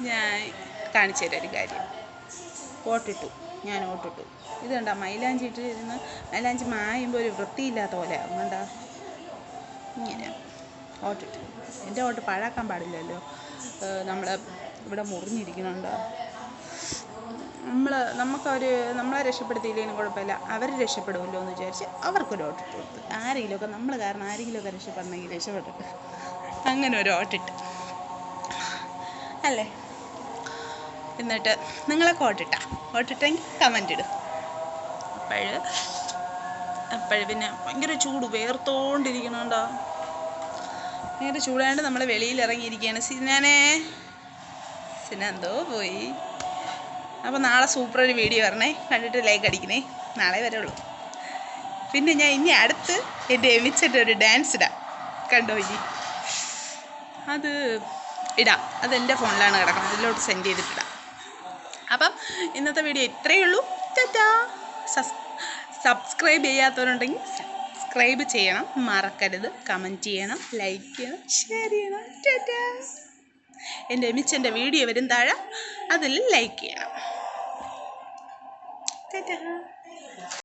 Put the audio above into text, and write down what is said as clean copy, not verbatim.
ഞാൻ കാണിച്ചു തരാം ഒരു കാര്യം. ഓട്ടിട്ടു, ഞാൻ ഓട്ടിട്ടു. ഇത് കണ്ട മൈലാഞ്ചി ഇട്ട് ഇരുന്ന് മൈലാഞ്ചി മായുമ്പോൾ ഒരു വൃത്തിയില്ലാത്ത പോലെ കണ്ട ഇങ്ങനെ ഓട്ടിട്ടു. എൻ്റെ ഓട്ട് പാഴാക്കാൻ പാടില്ലല്ലോ. നമ്മൾ ഇവിടെ മുറിഞ്ഞിരിക്കുന്നുണ്ടോ. നമ്മളെ രക്ഷപ്പെടുത്തിയില്ലെങ്കിലും കുഴപ്പമില്ല, അവർ രക്ഷപ്പെടുമല്ലോ എന്ന് വിചാരിച്ച് അവർക്കൊരു ഓട്ടിട്ട് കൊടുത്ത്. ആരെങ്കിലുമൊക്കെ നമ്മൾ കാരണം ആരെങ്കിലുമൊക്കെ രക്ഷപ്പെടണമെങ്കിൽ രക്ഷപ്പെട്ടിട്ട് അങ്ങനെ ഒരു ഓട്ടിട്ട് അല്ലേ. എന്നിട്ട് നിങ്ങളൊക്കെ ഓട്ടിട്ടെങ്കിൽ കമൻ്റ് ഇടും. അപ്പോഴ് പിന്നെ ഭയങ്കര ചൂട്, വേർത്തോണ്ടിരിക്കണുണ്ടോ. ഭയങ്കര ചൂടായതുകൊണ്ട് നമ്മൾ വെളിയിൽ ഇറങ്ങിയിരിക്കുകയാണ്. സിനെന്തോ പോയി. അപ്പോൾ നാളെ സൂപ്പർ ഒരു വീഡിയോ വരണേ, കണ്ടിട്ട് ലൈക്ക് അടിക്കണേ. നാളെ വരുള്ളൂ. പിന്നെ ഞാൻ ഇനി അടുത്ത് എൻ്റെ എമിച്ചിട്ട് ഒരു ഡാൻസ് ഇടാം, കണ്ടോ. ഇനി അത് ഇടാം, അതെൻ്റെ ഫോണിലാണ് കിടക്കുന്നത്, അതിലോട്ട് സെൻഡ് ചെയ്തിട്ടിടാം. അപ്പം ഇന്നത്തെ വീഡിയോ ഇത്രയേ ഉള്ളൂ. ടാറ്റാ. സബ്സ്ക്രൈബ് ചെയ്യാത്തവരുണ്ടെങ്കിൽ സബ്സ്ക്രൈബ് ചെയ്യണം, മറക്കരുത്. കമൻറ്റ് ചെയ്യണം, ലൈക്ക് ചെയ്യണം, ഷെയർ ചെയ്യണം. ടാറ്റാ. എൻ്റെ എമിച്ചൻ്റെ വീഡിയോ വരും താഴെ, അതിൽ ലൈക്ക് ചെയ്യണം. ടാറ്റാ.